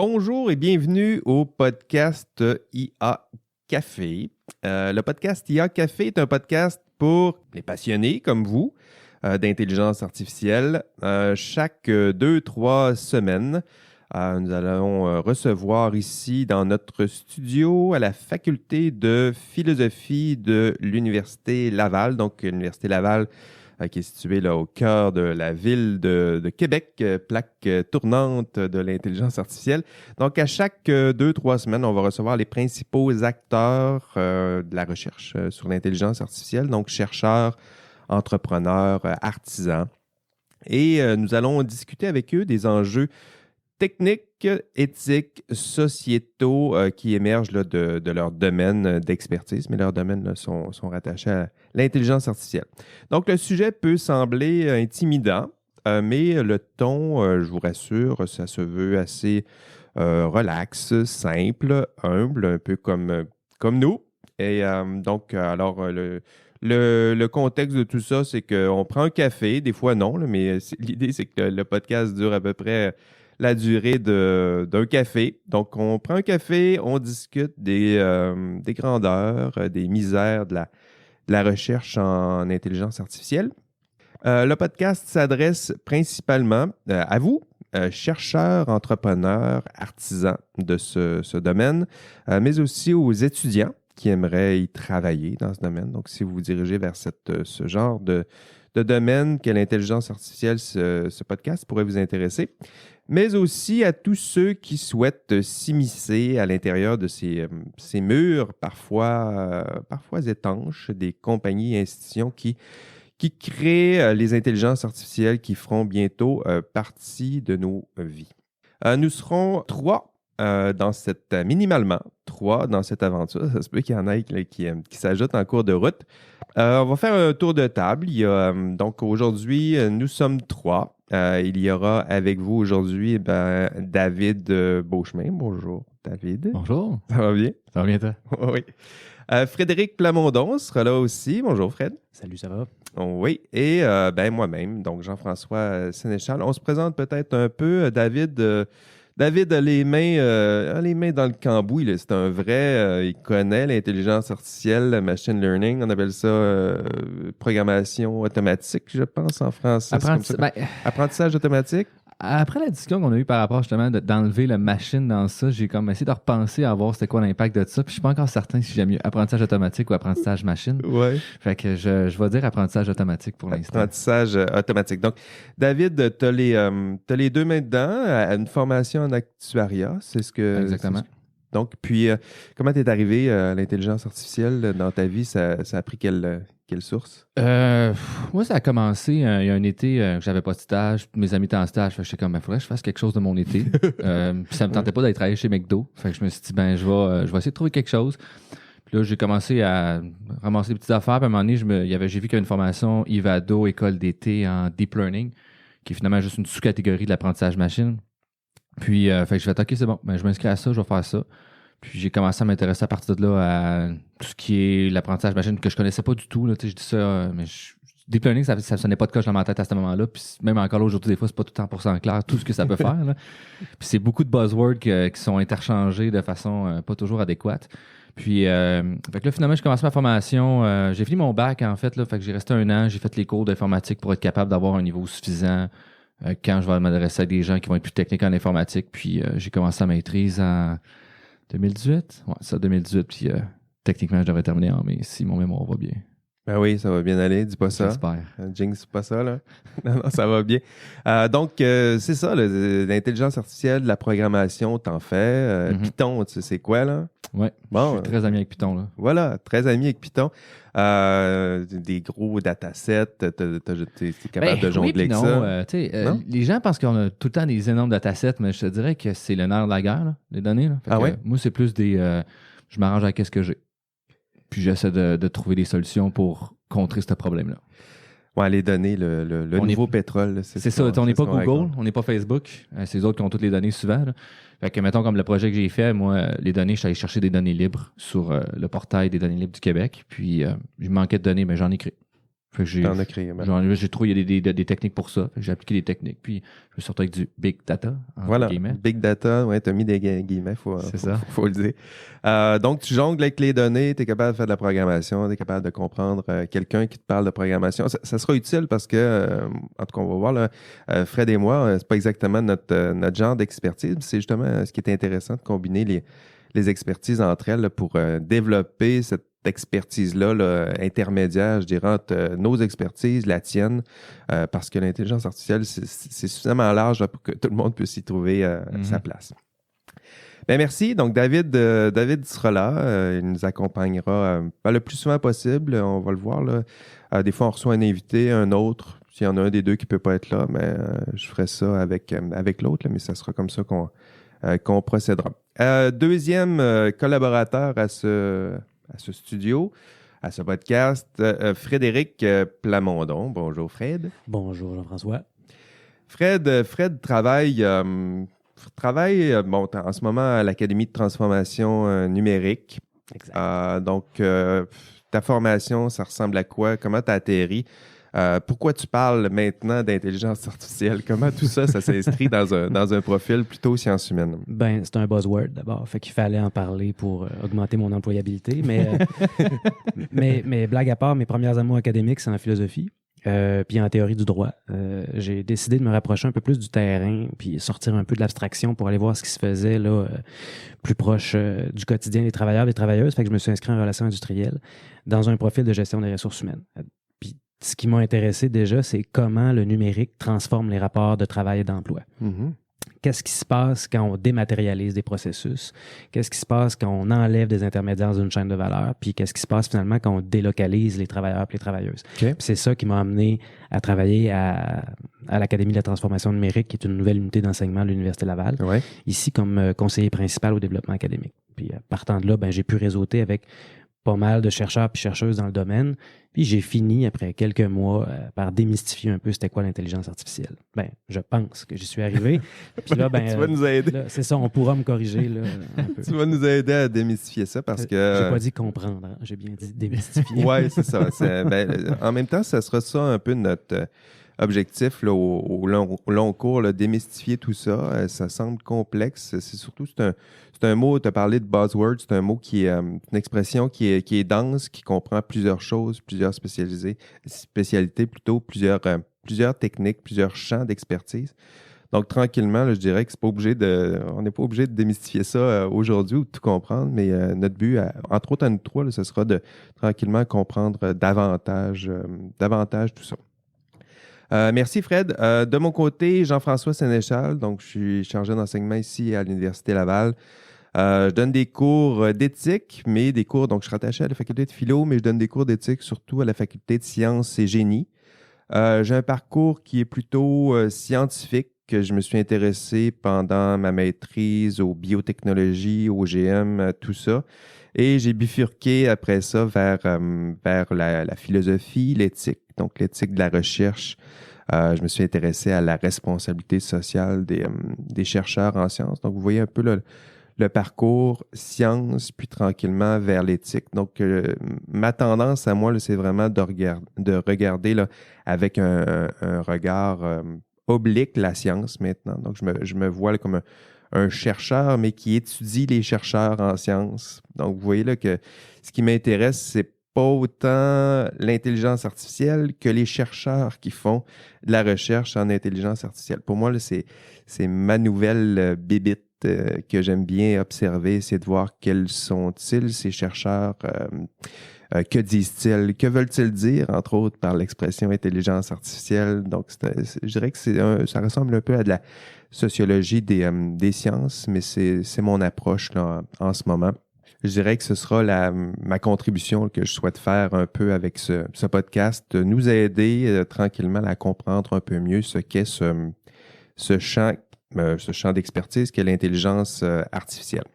Bonjour et bienvenue au podcast IA Café. Le podcast IA Café est un podcast pour les passionnés comme vous d'intelligence artificielle. Chaque 2-3 semaines, nous allons recevoir ici dans notre studio à la faculté de philosophie de l'Université Laval. Donc, l'Université Laval qui est située là, au cœur de la ville de Québec, plaque tournante de l'intelligence artificielle. Donc, à chaque 2-3 semaines, on va recevoir les principaux acteurs de la recherche sur l'intelligence artificielle, donc chercheurs, entrepreneurs, artisans. Et nous allons discuter avec eux des enjeux techniques, éthiques, sociétaux qui émergent là, de leur domaine d'expertise, mais leurs domaines là, sont rattachés à l'intelligence artificielle. Donc, le sujet peut sembler intimidant, mais le ton, je vous rassure, ça se veut assez relax, simple, humble, un peu comme nous. Et donc, alors, le contexte de tout ça, c'est qu'on prend un café, des fois non, là, mais l'idée, c'est que le podcast dure à peu près la durée d'un café. Donc, on prend un café, on discute des grandeurs, des misères de la recherche en intelligence artificielle. Le podcast s'adresse principalement à vous, chercheurs, entrepreneurs, artisans de ce domaine, mais aussi aux étudiants qui aimeraient y travailler dans ce domaine. Donc, si vous vous dirigez vers ce genre de domaine qu'est l'intelligence artificielle, ce podcast pourrait vous intéresser, mais aussi à tous ceux qui souhaitent s'immiscer à l'intérieur de ces murs parfois étanches, des compagnies et institutions qui créent les intelligences artificielles qui feront bientôt partie de nos vies. Nous serons minimalement trois dans cette aventure. Ça se peut qu'il y en ait qui s'ajoutent en cours de route. On va faire un tour de table. Donc aujourd'hui, nous sommes trois. Il y aura avec vous aujourd'hui David Beauchemin. Bonjour, David. Bonjour. Ça va bien? Ça va bien, toi? Oui. Frédéric Plamondon sera là aussi. Bonjour, Fred. Salut, ça va? Oui. Et moi-même, donc Jean-François Sénéchal. On se présente peut-être un peu. David a les mains dans le cambouis. Là. C'est un vrai, il connaît l'intelligence artificielle, le machine learning. On appelle ça programmation automatique, je pense, en français. Apprentissage automatique. Après la discussion qu'on a eue par rapport justement d'enlever la machine dans ça, j'ai comme essayé de repenser à voir c'était quoi l'impact de ça. Puis je suis pas encore certain si j'aime mieux apprentissage automatique ou apprentissage machine. Ouais. Fait que je vais dire apprentissage automatique pour l'instant. Apprentissage automatique. Donc, David, tu as les deux mains dedans, à une formation en actuariat. C'est ce que. Exactement. Donc, puis, comment tu es arrivé à l'intelligence artificielle dans ta vie? Ça a pris quelle source? Moi, ça a commencé, il y a un été, j'avais pas de stage, mes amis étaient en stage, fait que j'étais comme, il faudrait que je fasse quelque chose de mon été. Puis ça me tentait pas d'aller travailler chez McDo. Fait que je me suis dit, je vais essayer de trouver quelque chose. Puis là, j'ai commencé à ramasser des petites affaires. Puis à un moment donné, j'ai vu qu'il y avait une formation Ivado, école d'été en Deep Learning, qui est finalement juste une sous-catégorie de l'apprentissage machine. Puis, fait que je fais, OK, c'est bon, je m'inscris à ça, je vais faire ça. Puis j'ai commencé à m'intéresser à partir de là à tout ce qui est l'apprentissage machine que je connaissais pas du tout. Là, je dis ça, mais Deep Learning, ça sonnait pas de coche dans ma tête à ce moment-là. Puis même encore là, aujourd'hui, des fois, c'est pas tout 100% clair tout ce que ça peut faire. Là. Puis c'est beaucoup de buzzwords qui sont interchangés de façon pas toujours adéquate. Puis, fait que là, finalement, j'ai commencé ma formation. J'ai fini mon bac, en fait. Là, fait que j'ai resté 1 an. J'ai fait les cours d'informatique pour être capable d'avoir un niveau suffisant quand je vais m'adresser à des gens qui vont être plus techniques en informatique. Puis, j'ai commencé ma maîtrise en 2018? Ouais, c'est ça, 2018. Puis, techniquement, je devrais terminer en mai si mon mémoire va bien. Ben oui, ça va bien aller, dis pas ça. J'espère. Jinx, pas ça, là. Non, ça va bien. Donc, c'est ça, l'intelligence artificielle, la programmation, t'en fais. Python, tu sais, c'est quoi, là? Oui, je suis très ami avec Python, là. Voilà, très ami avec Python. Des gros datasets, t'es capable de jongler avec ça. Les gens pensent qu'on a tout le temps des énormes datasets, mais je te dirais que c'est le nerf de la guerre, là, les données. Là. Moi, c'est plus je m'arrange avec ce que j'ai. Puis j'essaie de trouver des solutions pour contrer ce problème-là. Ouais, les données, le nouveau pétrole. C'est ça, on n'est pas Google, on n'est pas Facebook. C'est eux autres qui ont toutes les données souvent. Là. Fait que, mettons, comme le projet que j'ai fait, moi, les données, je suis allé chercher des données libres sur le portail des données libres du Québec. Puis, je manquais de données, mais j'en ai créé. Fait que T'en as créé. j'ai trouvé il y a des techniques pour ça. Fait que j'ai appliqué des techniques. Puis je me suis retrouvé avec du big data. Voilà, guillemets. big data, ouais, t'as mis des guillemets, faut le dire. Donc, tu jongles avec les données, tu es capable de faire de la programmation, tu es capable de comprendre quelqu'un qui te parle de programmation. Ça sera utile parce que, en tout cas, on va voir, là, Fred et moi, c'est pas exactement notre genre d'expertise. C'est justement ce qui est intéressant de combiner les expertises entre elles là, pour développer cette expertise-là là, intermédiaire, je dirais, entre nos expertises, la tienne, parce que l'intelligence artificielle, c'est suffisamment large là, pour que tout le monde puisse y trouver sa place. Ben merci. Donc, David sera là. Il nous accompagnera le plus souvent possible. On va le voir. Là. Des fois, on reçoit un invité, un autre. S'il y en a un des deux qui ne peut pas être là, mais je ferai ça avec l'autre, là, mais ça sera comme ça qu'on procédera. Deuxième collaborateur à ce studio, à ce podcast, Frédéric Plamondon. Bonjour, Fred. Bonjour, Jean-François. Fred travaille en ce moment à l'Académie de transformation numérique. Exact. Donc, ta formation, ça ressemble à quoi? Comment tu as atterri? Pourquoi tu parles maintenant d'intelligence artificielle? Comment tout ça s'inscrit dans un profil plutôt sciences humaines? Ben, c'est un buzzword d'abord, fait qu'il fallait en parler pour augmenter mon employabilité. Mais blague à part, mes premières amours académiques, c'est en philosophie, puis en théorie du droit. J'ai décidé de me rapprocher un peu plus du terrain, puis sortir un peu de l'abstraction pour aller voir ce qui se faisait là, plus proche du quotidien des travailleurs, des travailleuses. Fait que je me suis inscrit en relations industrielles dans un profil de gestion des ressources humaines. Ce qui m'a intéressé déjà, c'est comment le numérique transforme les rapports de travail et d'emploi. Mm-hmm. Qu'est-ce qui se passe quand on dématérialise des processus? Qu'est-ce qui se passe quand on enlève des intermédiaires d'une chaîne de valeur? Puis qu'est-ce qui se passe finalement quand on délocalise les travailleurs et les travailleuses? Okay. C'est ça qui m'a amené à travailler à l'Académie de la transformation numérique, qui est une nouvelle unité d'enseignement de l'Université Laval, ici comme conseiller principal au développement académique. Puis partant de là, j'ai pu réseauter avec pas mal de chercheurs et chercheuses dans le domaine. Puis j'ai fini, après quelques mois, par démystifier un peu c'était quoi l'intelligence artificielle. Je pense que j'y suis arrivé. Puis là, tu vas nous aider. Là, c'est ça, on pourra me corriger là, un peu. Tu vas nous aider à démystifier ça parce que... J'ai pas dit comprendre, hein? J'ai bien dit démystifier. Oui, c'est ça. En même temps, ça sera ça un peu notre objectif là, au long cours, là, démystifier tout ça. Ça semble complexe. C'est surtout, c'est un mot, tu as parlé de buzzword, c'est un mot qui est une expression qui est dense, qui comprend plusieurs choses, plusieurs spécialités plutôt, plusieurs techniques, plusieurs champs d'expertise. Donc, tranquillement, là, je dirais que c'est pas on n'est pas obligé de démystifier ça aujourd'hui ou de tout comprendre, mais notre but, entre autres à nous trois, là, ce sera de tranquillement comprendre davantage tout ça. Merci Fred. De mon côté, Jean-François Sénéchal, donc je suis chargé d'enseignement ici à l'Université Laval. Je donne des cours d'éthique, mais des cours, donc je suis rattaché à la faculté de philo, mais je donne des cours d'éthique surtout à la faculté de sciences et génie. J'ai un parcours qui est plutôt scientifique, que je me suis intéressé pendant ma maîtrise aux biotechnologies, aux OGM, tout ça. Et j'ai bifurqué après ça vers la philosophie, l'éthique, donc l'éthique de la recherche. Je me suis intéressé à la responsabilité sociale des chercheurs en sciences. Donc, vous voyez un peu le parcours science, puis tranquillement vers l'éthique. Donc, ma tendance à moi, là, c'est vraiment de regarder là, avec un regard oblique la science maintenant. Donc, je me vois là, comme un chercheur, mais qui étudie les chercheurs en sciences. Donc, vous voyez là que ce qui m'intéresse, c'est pas autant l'intelligence artificielle que les chercheurs qui font de la recherche en intelligence artificielle. Pour moi, là, c'est ma nouvelle bébite que j'aime bien observer, c'est de voir quels sont-ils, ces chercheurs, que disent-ils, que veulent-ils dire, entre autres, par l'expression intelligence artificielle. Donc, je dirais que ça ressemble un peu à de la sociologie des sciences, mais c'est mon approche là, en ce moment. Je dirais que ce sera ma contribution que je souhaite faire un peu avec ce podcast, de nous aider tranquillement à comprendre un peu mieux ce qu'est ce champ d'expertise qu'est l'intelligence artificielle.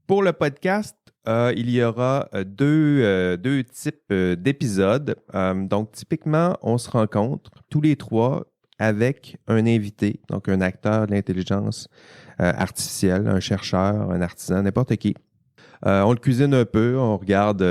Pour le podcast, il y aura deux types d'épisodes. Donc, typiquement, on se rencontre tous les trois avec un invité, donc un acteur de l'intelligence artificielle, un chercheur, un artisan, n'importe qui. On le cuisine un peu, on regarde,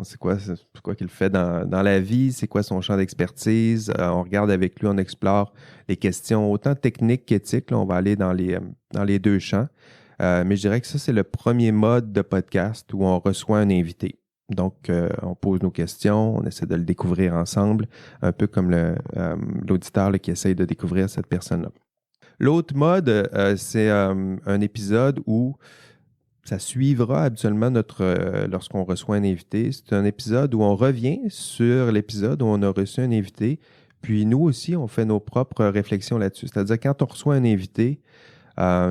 c'est quoi qu'il fait dans la vie, c'est quoi son champ d'expertise. On regarde avec lui, on explore les questions autant techniques qu'éthiques. Là, on va aller dans les deux champs. Mais je dirais que ça, c'est le premier mode de podcast où on reçoit un invité. Donc, on pose nos questions, on essaie de le découvrir ensemble, un peu comme l'auditeur là, qui essaye de découvrir cette personne-là. L'autre mode, c'est un épisode où ça suivra habituellement lorsqu'on reçoit un invité. C'est un épisode où on revient sur l'épisode où on a reçu un invité, puis nous aussi, on fait nos propres réflexions là-dessus. C'est-à-dire, quand on reçoit un invité,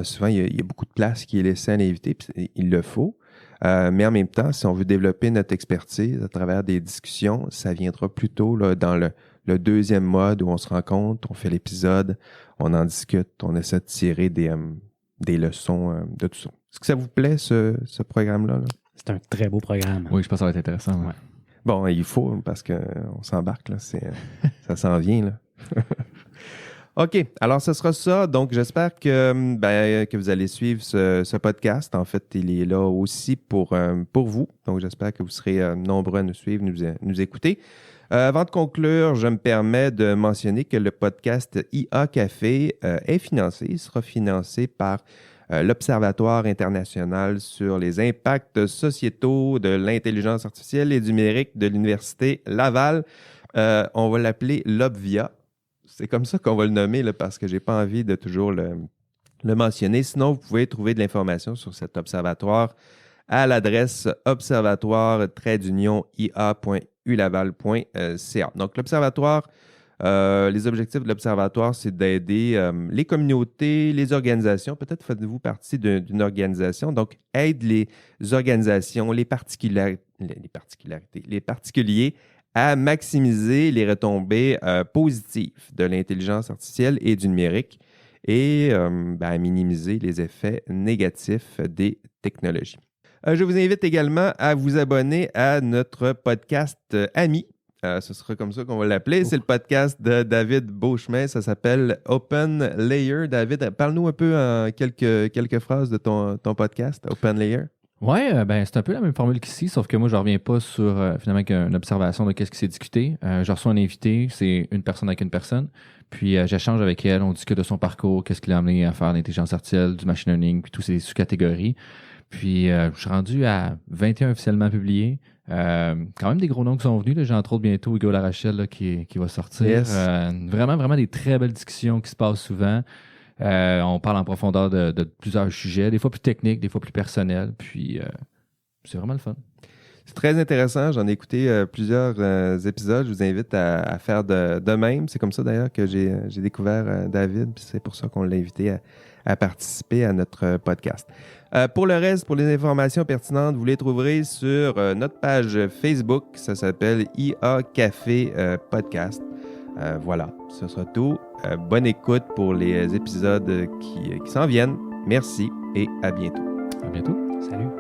souvent, il y a beaucoup de place qui est laissée à l'invité, puis il le faut. Mais en même temps, si on veut développer notre expertise à travers des discussions, ça viendra plutôt là, dans le deuxième mode où on se rencontre, on fait l'épisode, on en discute, on essaie de tirer des leçons de tout ça. Est-ce que ça vous plaît, ce programme-là? Là? C'est un très beau programme. Oui, je pense que ça va être intéressant. Ouais. Bon, il faut, parce qu'on s'embarque, là, ça s'en vient. Là. OK, alors ce sera ça. Donc, j'espère que vous allez suivre ce podcast. En fait, il est là aussi pour vous. Donc, j'espère que vous serez nombreux à nous suivre, nous écouter. Avant de conclure, je me permets de mentionner que le podcast IA Café est financé. Il sera financé par l'Observatoire international sur les impacts sociétaux de l'intelligence artificielle et du numérique de l'Université Laval. On va l'appeler l'Obvia. C'est comme ça qu'on va le nommer là, parce que je n'ai pas envie de toujours le mentionner. Sinon, vous pouvez trouver de l'information sur cet observatoire à l'adresse observatoire-ia.ulaval.ca. Donc, l'observatoire, les objectifs de l'observatoire, c'est d'aider les communautés, les organisations. Peut-être faites-vous partie d'une organisation. Donc, aide les organisations, les particuliers à maximiser les retombées positives de l'intelligence artificielle et du numérique et à minimiser les effets négatifs des technologies. Je vous invite également à vous abonner à notre podcast ami. Ce sera comme ça qu'on va l'appeler. C'est le podcast de David Beauchemin. Ça s'appelle Open Layer. David, parle-nous un peu en quelques phrases de ton podcast, Open Layer. Oui, c'est un peu la même formule qu'ici, sauf que moi, je ne reviens pas sur finalement une observation de qu'est-ce qui s'est discuté. Je reçois un invité, c'est une personne avec une personne, puis j'échange avec elle, on discute de son parcours, qu'est-ce qui l'a amené à faire l'intelligence artificielle, du machine learning, puis toutes ces sous-catégories. Puis je suis rendu à 21 officiellement publiés. Quand même des gros noms qui sont venus. Là. J'ai entre autres bientôt Hugo Larachel là, qui va sortir. Yes. Vraiment, vraiment des très belles discussions qui se passent souvent. On parle en profondeur de plusieurs sujets, des fois plus techniques, des fois plus personnels. Puis c'est vraiment le fun. C'est très intéressant. J'en ai écouté plusieurs épisodes. Je vous invite à faire de même. C'est comme ça d'ailleurs que j'ai découvert David. Puis c'est pour ça qu'on l'a invité à participer à notre podcast. Pour le reste, pour les informations pertinentes, vous les trouverez sur notre page Facebook. Ça s'appelle IA Café Podcast. Voilà, ce sera tout. Bonne écoute pour les épisodes qui s'en viennent. Merci et à bientôt. À bientôt. Salut.